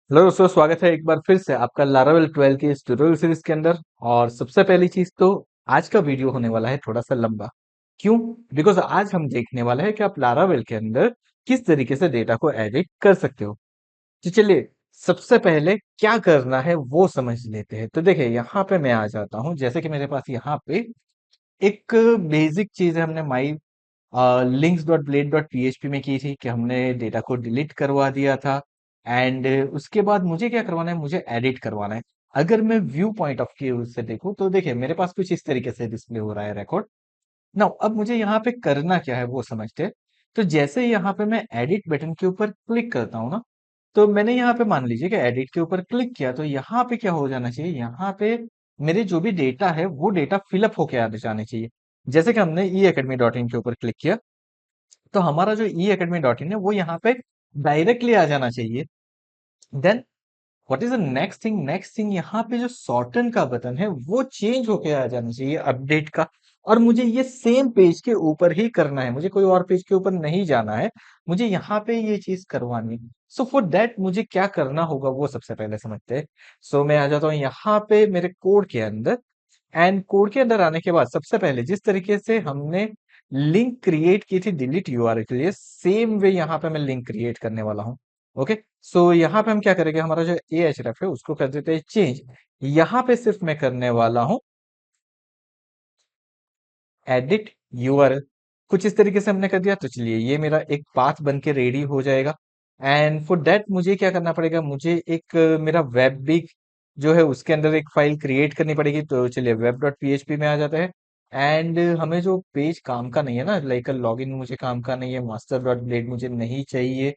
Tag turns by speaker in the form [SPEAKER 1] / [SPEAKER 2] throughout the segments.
[SPEAKER 1] Hello दोस्तों, स्वागत है एक बार फिर से आपका लारावेल 12 की इस ट्यूटोरियल सीरीज के अंदर। और सबसे पहली चीज तो आज का वीडियो होने वाला है थोड़ा सा लंबा। क्यों? बिकॉज आज हम देखने वाले हैं कि आप लारावेल के अंदर किस तरीके से डेटा को एडिट कर सकते हो। तो चलिए, सबसे पहले क्या करना है वो समझ लेते हैं। तो देखिए, यहाँ पे मैं आ जाता हूँ। जैसे कि मेरे पास यहाँ पे एक बेसिक चीज है, हमने माई links dot blade dot PHP में की थी कि हमने डेटा को डिलीट करवा दिया था। एंड उसके बाद मुझे क्या करवाना है, मुझे एडिट करवाना है। अगर मैं व्यू पॉइंट ऑफ व्यू से देखूं तो देखिए, मेरे पास कुछ इस तरीके से डिस्प्ले हो रहा है रिकॉर्ड। नाउ अब मुझे यहाँ पे करना क्या है वो समझते हैं। तो जैसे ही यहाँ पे मैं एडिट बटन के ऊपर क्लिक करता हूँ ना, तो मैंने यहाँ पे मान लीजिए कि एडिट के ऊपर क्लिक किया, तो यहाँ पे क्या हो जाना चाहिए, यहाँ पे मेरे जो भी डेटा है वो डेटा फिलअप होके आ जाने चाहिए। जैसे कि हमने ई अकेडमी डॉट इन के ऊपर क्लिक किया, तो हमारा जो ई अकेडमी डॉट इन है वो यहाँ पे डायरेक्टली आ जाना चाहिए। Then what is the next thing, यहाँ पे जो सॉर्टन का बटन है वो चेंज होके आ जाना चाहिए अपडेट का। और मुझे ये सेम पेज के ऊपर ही करना है, मुझे कोई और पेज के ऊपर नहीं जाना है। मुझे यहाँ पे ये चीज करवानी है। सो फॉर दैट मुझे क्या करना होगा वो सबसे पहले समझते हैं। सो मैं आ जाता हूँ यहाँ पे मेरे कोड के अंदर। एंड कोड के अंदर आने के बाद सबसे पहले जिस तरीके से हमने लिंक क्रिएट की थी डिलीट यूआरएल के लिए, सेम वे यहाँ पे मैं लिंक क्रिएट करने वाला हूँ। ओके। सो यहाँ पे हम क्या करेंगे, हमारा जो ए एच रेफ है उसको कर देते हैं चेंज। यहाँ पे सिर्फ मैं करने वाला हूँ एडिट यूआरएल। कुछ इस तरीके से हमने कर दिया, तो चलिए ये मेरा एक पाथ बन के रेडी हो जाएगा। एंड फॉर दैट मुझे क्या करना पड़ेगा, मुझे एक मेरा वेब बिग जो है उसके अंदर एक फाइल क्रिएट करनी पड़ेगी। तो चलिए वेब डॉट पीएचपी में आ जाता है। एंड हमें जो पेज काम का नहीं है ना, लाइक लॉगिन मुझे काम का नहीं है, मास्टर डॉट ब्लेड मुझे नहीं चाहिए।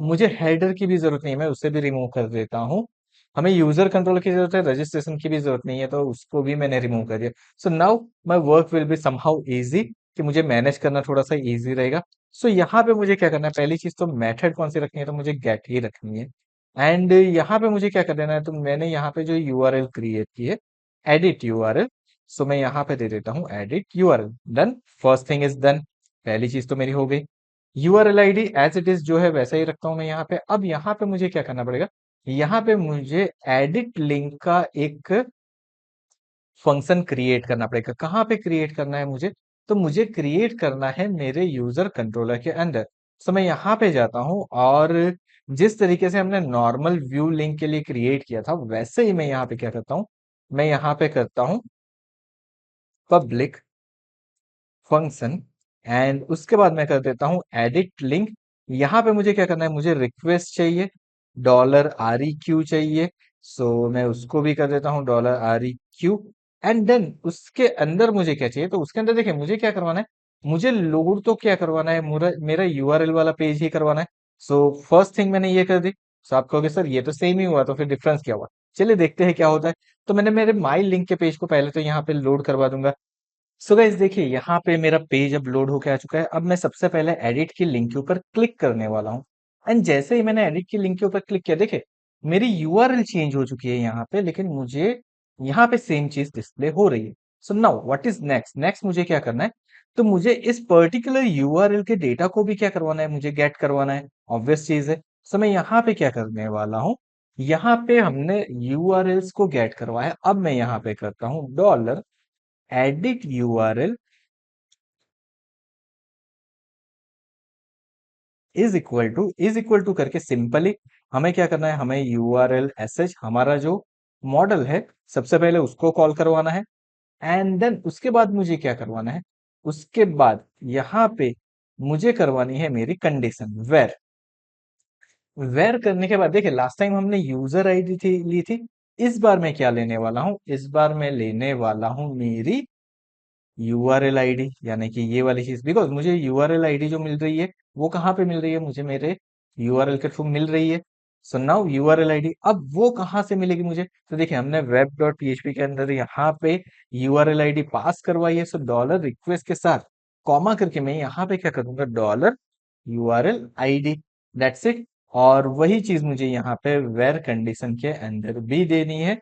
[SPEAKER 1] मुझे हेडर की भी जरूरत नहीं है, मैं उसे भी रिमूव कर देता हूँ। हमें यूजर कंट्रोल की जरूरत है, रजिस्ट्रेशन की भी जरूरत नहीं है, तो उसको भी मैंने रिमूव कर दिया। So now my work will be somehow easy, कि मुझे मैनेज करना थोड़ा सा इजी रहेगा। सो यहाँ पे मुझे क्या करना है, पहली चीज तो मेथड कौन सी रखनी है, तो मुझे गेट ही रखनी है। एंड यहाँ पे मुझे क्या कर देना है, तो मैंने यहाँ पे जो यूआरएल क्रिएट की है, एडिट यूआरएल। सो मैं यहाँ पे दे देता हूँ edit URL. Done, first thing is done. पहली चीज तो मेरी हो गई। URL ID as it is जो है वैसा ही रखता हूँ मैं यहाँ पे। अब यहाँ पे मुझे क्या करना पड़ेगा, यहाँ पे मुझे एडिट लिंक का एक फंक्शन क्रिएट करना पड़ेगा। कहाँ पे क्रिएट करना है मुझे, तो मुझे क्रिएट करना है मेरे यूजर कंट्रोलर के अंदर। तो मैं यहाँ पे जाता हूँ, और जिस तरीके से हमने नॉर्मल व्यू लिंक के लिए क्रिएट किया था वैसे ही मैं यहाँ पे क्या करता हूँ, मैं यहाँ पे करता हूँ पब्लिक फंक्शन। एंड उसके बाद मैं कर देता हूँ एडिट लिंक। यहाँ पे मुझे क्या करना है, मुझे रिक्वेस्ट चाहिए, डॉलर आर ई क्यू चाहिए। सो मैं उसको भी कर देता हूँ dollar R E Q. And then उसके अंदर मुझे क्या चाहिए, तो उसके अंदर देखिए मुझे क्या करवाना है, मुझे लोड तो क्या करवाना है, मेरा मेरा यूआरएल वाला पेज ही करवाना है। सो फर्स्ट थिंग मैंने ये कर दी। सो आप कहोगे सर ये तो सेम ही हुआ, तो फिर डिफरेंस क्या हुआ। चलिए देखते हैं क्या होता है। तो मैंने मेरे माई लिंक के पेज को पहले तो यहाँ पे लोड करवा दूंगा। सो गाइस देखिए, यहाँ पे मेरा पेज अब लोड होके आ चुका है। अब मैं सबसे पहले एडिट की लिंक के ऊपर क्लिक करने वाला हूँ। एंड जैसे ही मैंने एडिट की लिंक के ऊपर क्लिक किया, देखिए मेरी यूआरएल चेंज हो चुकी है यहाँ पे, लेकिन मुझे यहाँ पे सेम चीज डिस्प्ले हो रही है। So now what is next, next मुझे क्या करना है, तो मुझे इस पर्टिकुलर यूआरएल के डेटा को भी क्या करवाना है, मुझे गेट करवाना है। ऑब्वियस चीज है। सो मैं यहाँ पे क्या करने वाला हूँ, यहाँ पे हमने यूआरएल्स को गेट करवाया। अब मैं यहाँ पे करता हूँ dollar edit URL is equal to करके सिंपली हमें क्या करना है, हमें यूआरएल एसएच हमारा जो मॉडल है सबसे पहले उसको कॉल करवाना है। एंड देन उसके बाद मुझे क्या करवाना है, उसके बाद यहाँ पे मुझे करवानी है मेरी कंडीशन वेर। वेर करने के बाद देखिए, लास्ट टाइम हमने यूजर आईडी थी ली थी। इस बार मैं क्या लेने वाला हूं, इस बार मैं लेने वाला हूं मेरी यूआरएल आईडी, यानी कि ये वाली चीज। बिकॉज मुझे यूआरएल आईडी जो मिल रही है वो कहाँ पे मिल रही है, मुझे मेरे यूआरएल के थ्रू मिल रही है। सो नाउ यूआरएल आईडी अब वो कहाँ से मिलेगी मुझे, तो देखिए हमने वेब डॉट पीएचपी के अंदर यहाँ पे यूआरएल आईडी पास करवाई है। सो डॉलर रिक्वेस्ट के साथ कॉमा करके मैं यहाँ पे क्या करूंगा, dollar URL ID. That's it. और वही चीज मुझे यहाँ पे वेर कंडीशन के अंदर भी देनी है।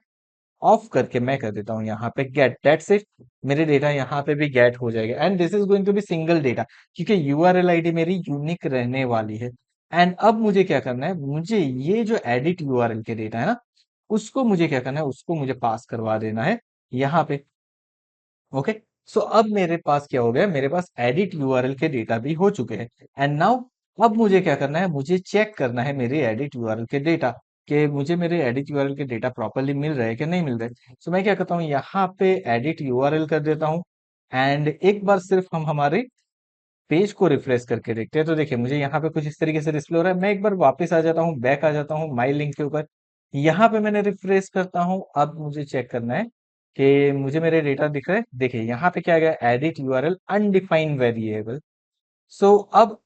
[SPEAKER 1] ऑफ करके मैं कर देता हूँ यहाँ पे गेट। That's it. मेरे डेटा यहाँ पे भी गेट हो जाएगा। And this is going to be single data, क्योंकि यूआरएल आईडी मेरी यूनिक रहने वाली है। एंड अब मुझे क्या करना है, मुझे ये जो एडिट यूआरएल के डेटा है ना, उसको मुझे क्या करना है, उसको मुझे पास करवा देना है यहाँ पे। ओके, सो अब मेरे पास क्या हो गया, मेरे पास एडिट यूआरएल के डेटा भी हो चुके हैं। एंड नाउ अब मुझे क्या करना है, मुझे चेक करना है मेरे एडिट यूआरएल के डेटा, कि मुझे मेरे एडिट यूआरएल के डेटा प्रॉपरली मिल रहे हैं कि नहीं मिल रहे। सो मैं क्या करता हूँ, यहाँ पे एडिट यूआरएल कर देता हूँ। एंड एक बार सिर्फ हम हमारे पेज को रिफ्रेश करके देखते हैं, तो देखिए मुझे यहाँ पे कुछ इस तरीके से डिस्प्ले हो रहा है। मैं एक बार वापस आ जाता हूँ, बैक आ जाता हूँ माई लिंक के ऊपर, यहाँ पे मैंने रिफ्रेश करता हूँ। अब मुझे चेक करना है कि मुझे मेरे डेटा दिख रहे हैं। देखिए यहाँ पे क्या गया, एडिट यूआरएल अनडिफाइंड वेरिएबल। सो अब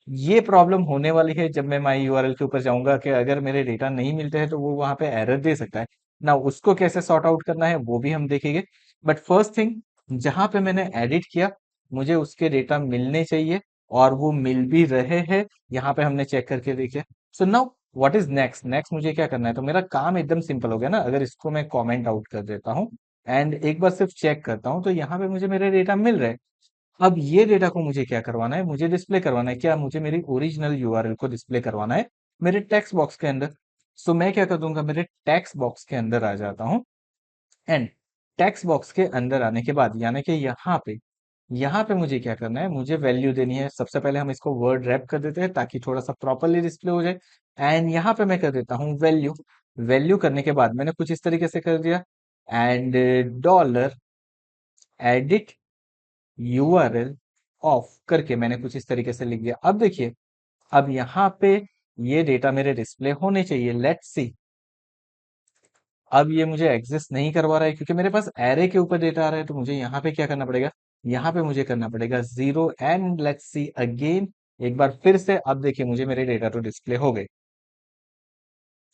[SPEAKER 1] ये प्रॉब्लम होने वाली है जब मैं माई यूआरएल के ऊपर जाऊंगा, कि अगर मेरे डेटा नहीं मिलते हैं तो वो वहां पे एरर दे सकता है ना। उसको कैसे सॉर्ट आउट करना है वो भी हम देखेंगे। बट फर्स्ट थिंग, जहां पे मैंने एडिट किया, मुझे उसके डेटा मिलने चाहिए, और वो मिल भी रहे हैं। यहाँ पे हमने चेक करके देखे। So now what is next, next मुझे क्या करना है, तो मेरा काम एकदम सिंपल हो गया ना। अगर इसको मैं कमेंट आउट कर देता हूँ एंड एक बार सिर्फ चेक करता हूँ, तो यहाँ पे मुझे मेरे डेटा मिल रहे हैं। अब ये डेटा को मुझे क्या करवाना है, मुझे डिस्प्ले करवाना है। क्या मुझे मेरी ओरिजिनल यूआरएल को डिस्प्ले करवाना है मेरे टेक्स्ट बॉक्स के अंदर। सो मैं क्या कर दूंगा, मेरे टेक्स्ट बॉक्स के अंदर आ जाता हूँ। एंड टेक्स्ट बॉक्स के अंदर आने के बाद, यानी कि यहाँ पे मुझे क्या करना है, मुझे वैल्यू देनी है। सबसे पहले हम इसको वर्ड रैप कर देते हैं ताकि थोड़ा सा प्रॉपरली डिस्प्ले हो जाए। एंड यहाँ पे मैं कर देता हूँ वैल्यू। वैल्यू करने के बाद मैंने कुछ इस तरीके से कर दिया। And dollar edit URL of करके मैंने कुछ इस तरीके से लिख दिया। अब देखिए, अब यहाँ पे ये डेटा मेरे डिस्प्ले होने चाहिए। लेट्स सी, अब ये मुझे एग्जिस्ट नहीं करवा रहा है क्योंकि मेरे पास एरे के ऊपर डेटा आ रहा है। तो मुझे यहाँ पे क्या करना पड़ेगा, यहाँ पे मुझे करना पड़ेगा zero. And let's see again, एक बार फिर से। अब देखिए मुझे मेरे डेटा तो डिस्प्ले हो गए।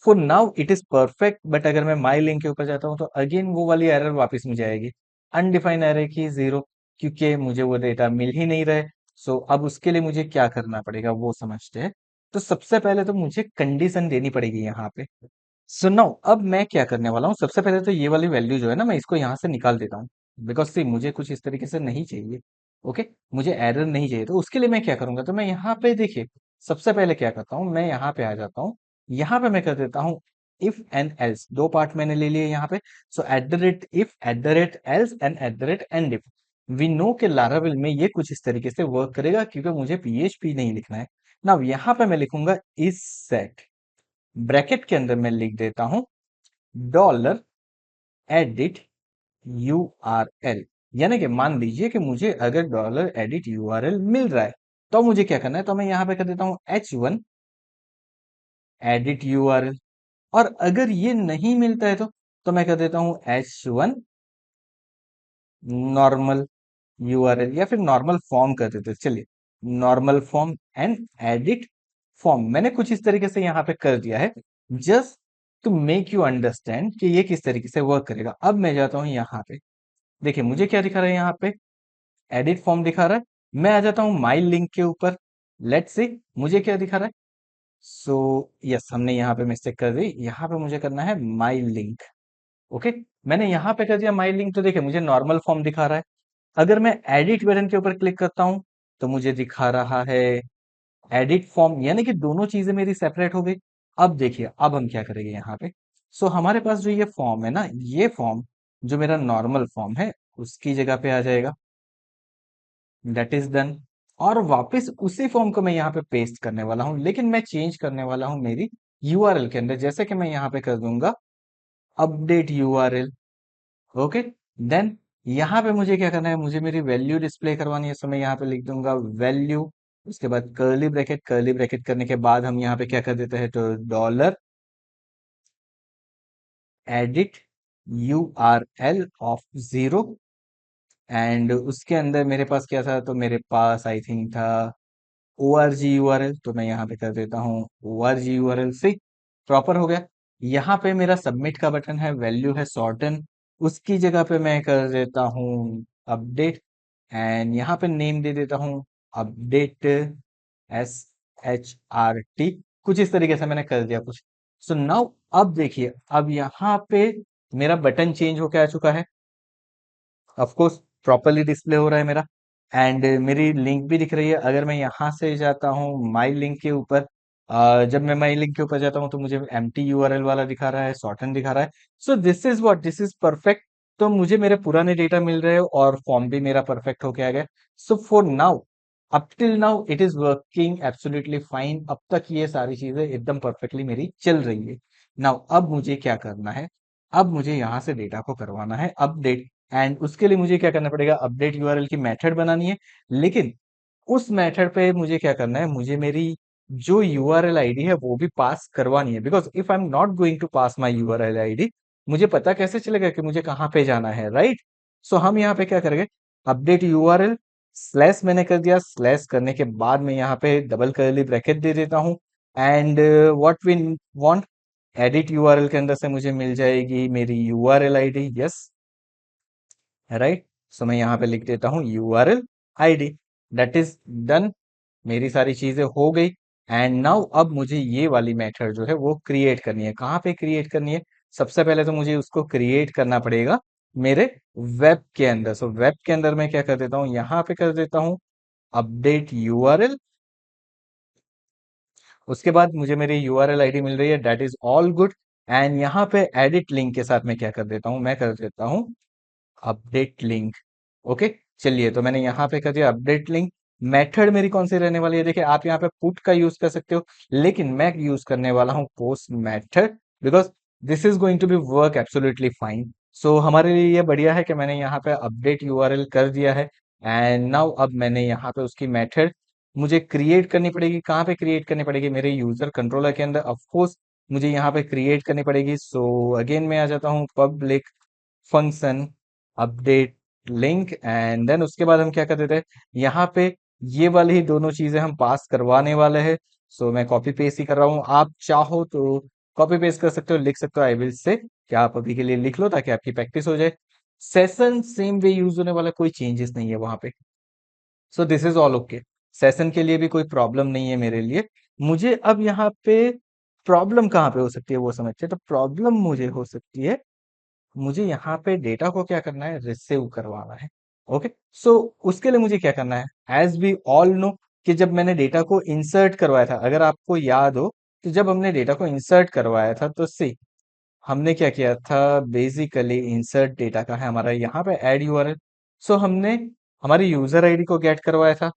[SPEAKER 1] For now it is perfect. But अगर मैं माई लिंक के ऊपर जाता हूँ तो अगेन वो वाली एरर वापस मुझे आएगी, अनडिफाइंड एरे की जीरो, क्योंकि मुझे वो डेटा मिल ही नहीं रहे। सो अब उसके लिए मुझे क्या करना पड़ेगा वो समझते हैं। तो सबसे पहले तो मुझे कंडीशन देनी पड़ेगी यहाँ पे। सो नाउ अब मैं क्या करने वाला हूँ, सबसे पहले तो ये वाली वैल्यू जो है ना, मैं इसको यहाँ से निकाल देता हूँ। बिकॉज सी मुझे कुछ इस तरीके से नहीं चाहिए। ओके, मुझे एरर नहीं चाहिए। तो उसके लिए मैं क्या करूंगा, तो मैं यहाँ पे देखिए, सबसे पहले क्या करता हूँ, मैं यहाँ पे आ जाता हूँ। यहाँ पे मैं कर देता हूँ इफ एंड एल्स। दो पार्ट मैंने ले लिए यहाँ पे। So at the rate if, at the rate else, and at the rate and if. We know के लारावेल में ये कुछ इस तरीके से वर्क करेगा, क्योंकि मुझे पीएचपी नहीं लिखना है ना। यहाँ पे मैं लिखूंगा इस सेट, ब्रैकेट के अंदर मैं लिख देता हूँ डॉलर एडिट यूआरएल। यानी कि मान लीजिए कि मुझे अगर डॉलर एडिट यूआरएल मिल रहा है, तो मुझे क्या करना है, तो मैं यहां पे कर देता हूं H1 एडिट यूआरएल। और अगर ये नहीं मिलता है तो मैं कर देता हूं H1 नॉर्मल यूआरएल, या फिर नॉर्मल फॉर्म कर देते हैं। चलिए, normal form and edit form मैंने कुछ इस तरीके से यहाँ पे कर दिया है, just to make you understand कि ये किस तरीके से वर्क करेगा। अब मैं जाता हूँ यहाँ पे, देखिए मुझे क्या दिखा रहा है, यहाँ पे एडिट फॉर्म दिखा रहा है। मैं आ जाता हूँ माई लिंक के ऊपर। लेट्स सी मुझे क्या दिखा रहा है। सो यस, हमने यहाँ पे मिस्टेक कर दी। यहाँ पे मुझे करना है माई लिंक। ओके, मैंने यहाँ पे कर दिया माई लिंक। तो देखिए मुझे नॉर्मल फॉर्म दिखा रहा है। अगर मैं एडिट बटन के ऊपर क्लिक करता हूं, तो मुझे दिखा रहा है एडिट फॉर्म, यानी कि दोनों चीजें मेरी सेपरेट हो गई। अब देखिए, अब हम क्या करेंगे यहाँ पे। सो हमारे पास जो ये फॉर्म है ना, ये फॉर्म जो मेरा नॉर्मल फॉर्म है, उसकी जगह पे आ जाएगा। That is done. और वापस उसी फॉर्म को मैं यहाँ पे पेस्ट करने वाला हूँ, लेकिन मैं चेंज करने वाला हूँ मेरी यूआरएल के अंदर। जैसे कि मैं यहाँ पे कर दूंगा अपडेट यूआरएल। ओके, देन यहाँ पे मुझे क्या करना है, मुझे मेरी वैल्यू डिस्प्ले करवानी है। सो मैं यहाँ पे लिख दूंगा वैल्यू, उसके बाद कर्ली ब्रैकेट। कर्ली ब्रैकेट करने के बाद हम यहाँ पे क्या कर देते हैं, तो dollar edit URL of zero. And उसके अंदर मेरे पास क्या था, तो मेरे पास आई थिंक था ORG URL। तो मैं यहाँ पे कर देता हूँ ORG URL से, प्रॉपर हो गया। यहाँ पे मेरा सबमिट का बटन है, वैल्यू है सॉर्टन, उसकी जगह पे मैं कर देता हूँ अपडेट। एंड यहाँ पे नेम दे देता हूँ अपडेट SHRT। कुछ इस तरीके से मैंने कर दिया कुछ। सो नाउ अब देखिए, अब यहाँ पे मेरा बटन चेंज होके आ चुका है। ऑफ कोर्स प्रॉपरली डिस्प्ले हो रहा है मेरा। एंड मेरी लिंक भी दिख रही है। अगर मैं यहाँ से जाता हूँ माई लिंक के ऊपर, जब मैं माई लिंक के ऊपर जाता हूँ तो मुझे एम्प्टी यूआरएल वाला दिखा रहा है, शॉर्टन दिखा रहा है। So this is perfect. तो मुझे मेरे पुराने डेटा मिल रहे हैं और फॉर्म भी मेरा परफेक्ट होके आ गया। So for now, up till now it is working absolutely fine. अब तक ये सारी चीजें एकदम परफेक्टली मेरी चल रही है। नाउ अब मुझे क्या करना है, अब मुझे यहाँ से डेटा को करवाना है अपडेट। एंड उसके लिए मुझे क्या करना पड़ेगा, अपडेट यूआरएल की मेथड बनानी है। लेकिन उस मेथड पे मुझे क्या करना है, मुझे मेरी जो यूआरएल आईडी है वो भी पास करवानी है। Because if I am not going to pass my URL ID, मुझे पता कैसे चलेगा कि मुझे कहाँ पे जाना है, राइट? सो हम यहाँ पे क्या करेंगे, अपडेट यूआरएल स्लैश मैंने कर दिया। स्लैश करने के बाद मैं यहाँ पे डबल कर्ली ब्रैकेट दे देता हूँ। And what we want, edit URL के अंदर से मुझे मिल जाएगी मेरी URL ID. Yes, right. So मैं यहाँ पे लिख देता हूँ URL ID. That is done. मेरी सारी चीजें हो गई। एंड नाउ अब मुझे ये वाली मेथड जो है वो क्रिएट करनी है। कहाँ पे क्रिएट करनी है? सबसे पहले तो मुझे उसको क्रिएट करना पड़ेगा मेरे वेब के अंदर। सो वेब के अंदर मैं क्या कर देता हूँ, यहाँ पे कर देता हूँ अपडेट यूआरएल। उसके बाद मुझे मेरी यूआरएल आईडी मिल रही है, that is all good. And यहाँ पे एडिट लिंक के साथ मैं क्या कर देता हूँ, मैं कर देता हूँ अपडेट लिंक। ओके, चलिए तो मैंने यहाँ पे कर दिया अपडेट लिंक। मेथड मेरी कौन सी रहने वाली है, देखिए आप यहाँ पे पुट का यूज कर सकते हो, लेकिन मैं यूज करने वाला हूँ post method. Because this is going to be work absolutely fine. So हमारे लिए ये बढ़िया है कि मैंने यहाँ पे अपडेट यूआरएल कर दिया है। एंड नाउ अब मैंने यहाँ पे उसकी मेथड मुझे क्रिएट करनी पड़ेगी। कहाँ पे क्रिएट करनी पड़ेगी, मेरे यूजर कंट्रोलर के अंदर ऑफ कोर्स मुझे यहाँ पे क्रिएट करनी पड़ेगी। सो अगेन मैं आ जाता हूँ public function update link. And then उसके बाद हम क्या कर देते हैं, यहाँ पे ये वाली ही दोनों चीजें हम पास करवाने वाले हैं। सो मैं कॉपी पेस्ट ही कर रहा हूँ, आप चाहो तो कॉपी पेस्ट कर सकते हो, लिख सकते हो। आई विल से क्या आप अभी के लिए लिख लो ताकि आपकी प्रैक्टिस हो जाए। सेशन सेम वे यूज होने वाला, कोई चेंजेस नहीं है वहां पे। So this is all okay. Session के लिए भी कोई प्रॉब्लम नहीं है मेरे लिए। मुझे अब यहाँ पे प्रॉब्लम कहाँ पे हो सकती है वो समझते हैं। तो प्रॉब्लम मुझे हो सकती है, मुझे यहाँ पे डेटा को क्या करना है, रिसीव करवाना है। ओके, सो उसके लिए मुझे क्या करना है, एज वी ऑल नो कि जब मैंने डेटा को इंसर्ट करवाया था, अगर आपको याद हो, तो जब हमने डेटा को इंसर्ट करवाया था तो सी हमने क्या किया था, बेसिकली इंसर्ट डेटा का है हमारा यहाँ पे ऐड यूआरएल। सो हमने हमारी यूजर आईडी को गेट करवाया था,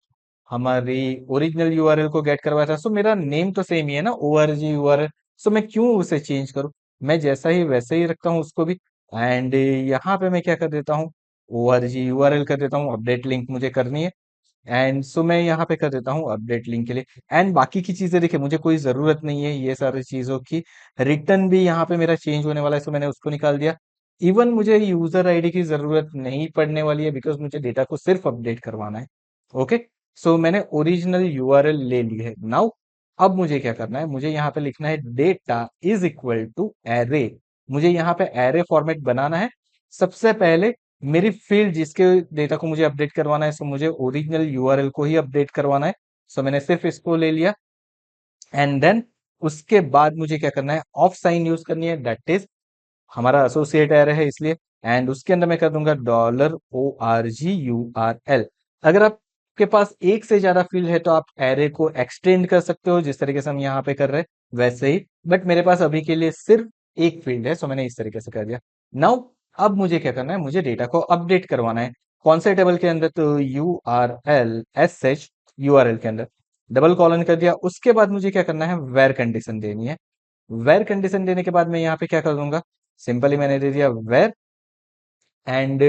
[SPEAKER 1] हमारी ओरिजिनल यूआरएल को गेट करवाया था। सो मेरा नेम तो सेम ही है ना, ओआरजी यूआरएल। सो मैं क्यों उसे चेंज करूं, मैं जैसा ही वैसे ही रखता हूं उसको भी। एंड यहाँ पे मैं क्या कर देता हूँ, ओआरजी यूआरएल कर देता हूँ। अपडेट लिंक मुझे करनी है। एंड सो मैं यहाँ पे कर देता हूँ अपडेट लिंक के लिए। एंड बाकी की चीजें देखिए मुझे कोई जरूरत नहीं है ये सारी चीजों की। रिटर्न भी यहाँ पे मेरा चेंज होने वाला है, सो मैंने उसको निकाल दिया। इवन मुझे यूजर आईडी की जरूरत नहीं पड़ने वाली है, बिकॉज मुझे डेटा को सिर्फ अपडेट करवाना है। ओके, सो मैंने ओरिजिनल यूआरएल ले ली है। नाउ अब मुझे क्या करना है, मुझे यहाँ पे लिखना है data is equal to array. मुझे यहाँ पे एरे फॉर्मेट बनाना है। सबसे पहले मेरी फील्ड जिसके डेटा को मुझे अपडेट करवाना है, सो मुझे ओरिजिनल यूआरएल को ही अपडेट करवाना है। सो मैंने सिर्फ इसको ले लिया। एंड देन उसके बाद मुझे क्या करना है, ऑफ साइन यूज करनी है, दैट इज हमारा एसोसिएट एरे है इसलिए। एंड उसके अंदर मैं कर दूंगा $ORGURL। अगर आपके पास एक से ज्यादा फील्ड है तो आप एरे को एक्सटेंड कर सकते हो, जिस तरीके से हम यहाँ पे कर रहे हैं वैसे ही। बट मेरे पास अभी के लिए सिर्फ एक फील्ड है, सो मैंने इस तरीके से कर दिया। नाउ अब मुझे क्या करना है, मुझे डेटा को अपडेट करवाना है। कौन से टेबल के अंदर, तो URL के अंदर डबल कॉलन कर दिया। उसके बाद मुझे क्या करना है, वेर कंडीशन देनी है। वेर कंडीशन देने के बाद मैं यहाँ पे क्या कर दूंगा, सिंपली मैंने दे दिया वेर। एंड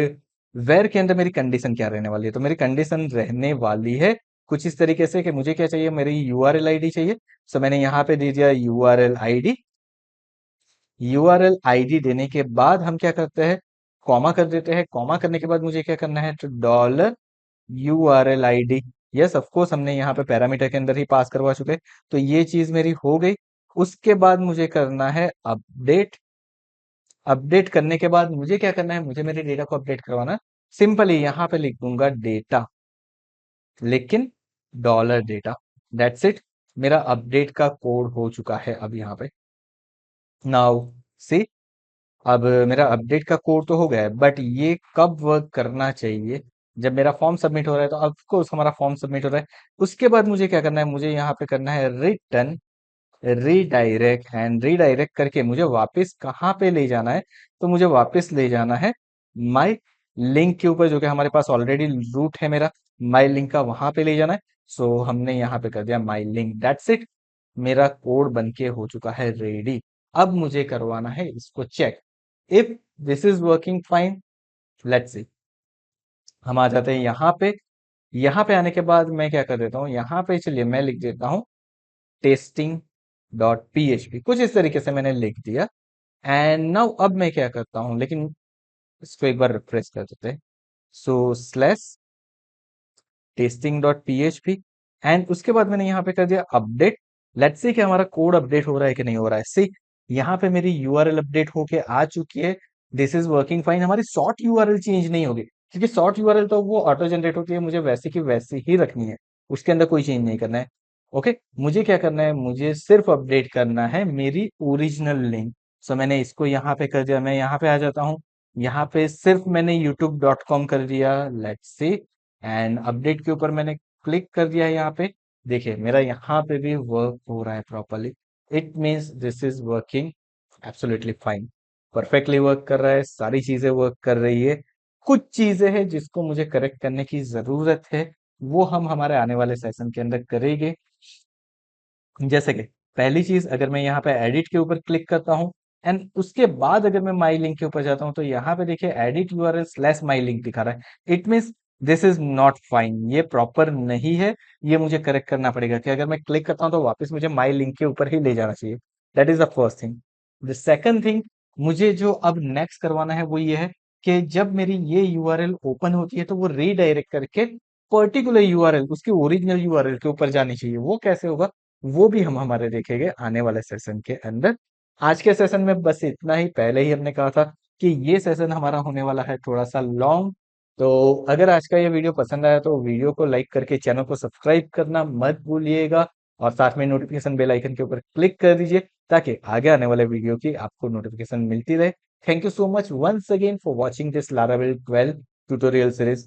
[SPEAKER 1] वेर के अंदर मेरी कंडीशन क्या रहने वाली है, तो मेरी कंडीशन रहने वाली है कुछ इस तरीके से कि मुझे क्या चाहिए, मेरी यूआरएल आईडी चाहिए। सो मैंने यहाँ पे दे दिया यूआरएल आईडी। यूआरएल आईडी देने के बाद हम क्या करते हैं, कॉमा कर देते हैं। कॉमा करने के बाद मुझे क्या करना है, तो $URL ID। Yes, of course हमने यहाँ पे पैरामीटर के अंदर ही पास करवा चुके हैं, तो ये चीज मेरी हो गई। उसके बाद मुझे करना है अपडेट। अपडेट करने के बाद मुझे क्या करना है, मुझे मेरे डेटा को अपडेट करवाना है। सिंपली यहाँ पे लिख दूंगा डेटा, लेकिन $डेटा। दैट्स इट, मेरा अपडेट का कोड हो चुका है अब यहाँ पे। नाउ सी, अब मेरा अपडेट का कोड तो हो गया है, बट ये कब वर्क करना चाहिए, जब मेरा फॉर्म सबमिट हो रहा है। तो ऑफ कोर्स हमारा फॉर्म सबमिट हो रहा है, उसके बाद मुझे क्या करना है, मुझे यहाँ पे करना है रिटर्न रीडायरेक्ट, एंड रीडायरेक्ट करके मुझे वापस कहाँ पे ले जाना है? तो मुझे वापस ले जाना है माई लिंक के ऊपर, जो कि हमारे पास ऑलरेडी रूट है मेरा माई लिंक का, वहां पे ले जाना है। सो हमने यहाँ पे कर दिया माई लिंक, दैट्स इट। मेरा कोड बन के हो चुका है रेडी। अब मुझे करवाना है इसको check. If this is working fine, let's see. हम आ जाते हैं यहाँ पे। यहाँ पे आने के बाद मैं क्या कर देता हूँ, यहाँ पे चलिए मैं लिख देता हूँ टेस्टिंग डॉट पीएचपी, कुछ इस तरीके से मैंने लिख दिया। एंड नाउ अब मैं क्या करता हूँ, लेकिन इसको एक बार रिफ्रेश कर देते हैं। So slash testing dot PHP, and उसके बाद मैंने यहाँ पे कर दिया अपडेट। लेट्स सी कि हमारा कोड अपडेट हो रहा है कि नहीं हो रहा है। सी, यहाँ पे मेरी यूआरएल अपडेट होके आ चुकी है। This is working fine. हमारी शॉर्ट यूआरएल चेंज नहीं होगी, क्योंकि शॉर्ट यूआरएल तो वो ऑटो जनरेट होती है, मुझे वैसे की वैसी ही रखनी है, उसके अंदर कोई चेंज नहीं करना है। ओके, मुझे क्या करना है, मुझे सिर्फ अपडेट करना है मेरी ओरिजिनल लिंक। सो मैंने इसको यहाँ पे कर दिया। मैं यहाँ पे आ जाता हूँ, यहाँ पे सिर्फ मैंने youtube.com कर दिया, लेट्स सी। एंड अपडेट के ऊपर मैंने क्लिक कर दिया है। यहाँ पे देखिए मेरा यहाँ पे भी वर्क हो रहा है properly. It means this is working absolutely fine, perfectly work कर रहा है, सारी चीजें वर्क कर रही है। कुछ चीजें हैं जिसको मुझे करेक्ट करने की जरूरत है, वो हम हमारे आने वाले सेशन के अंदर करेंगे। जैसे कि पहली चीज, अगर मैं यहाँ पे एडिट के ऊपर क्लिक करता हूँ एंड उसके बाद अगर मैं माई लिंक के ऊपर जाता हूँ, तो यहाँ पे देखिए एडिट यूआरएल स्लैश माई लिंक दिखा रहा है। It means this is not fine, ये प्रॉपर नहीं है। ये मुझे करेक्ट करना पड़ेगा कि अगर मैं क्लिक करता हूँ तो वापस मुझे माई लिंक के ऊपर ही ले जाना चाहिए। That is the first thing. The second thing, मुझे जो अब नेक्स्ट करवाना है वो ये है कि जब मेरी ये यूआरएल ओपन होती है तो वो रीडायरेक्ट करके पर्टिकुलर यूआरएल, उसकी ओरिजिनल यूआरएल के ऊपर जानी चाहिए। वो कैसे होगा, वो भी हम हमारे देखेंगे आने वाले सेशन के अंदर। आज के सेशन में बस इतना ही। पहले ही हमने कहा था कि ये सेशन हमारा होने वाला है थोड़ा सा लॉन्ग। तो अगर आज का ये वीडियो पसंद आया तो वीडियो को लाइक करके चैनल को सब्सक्राइब करना मत भूलिएगा, और साथ में नोटिफिकेशन बेल आइकन के ऊपर क्लिक कर दीजिए, ताकि आगे आने वाले वीडियो की आपको नोटिफिकेशन मिलती रहे। Thank you so much once again for watching this Laravel 12 tutorial series.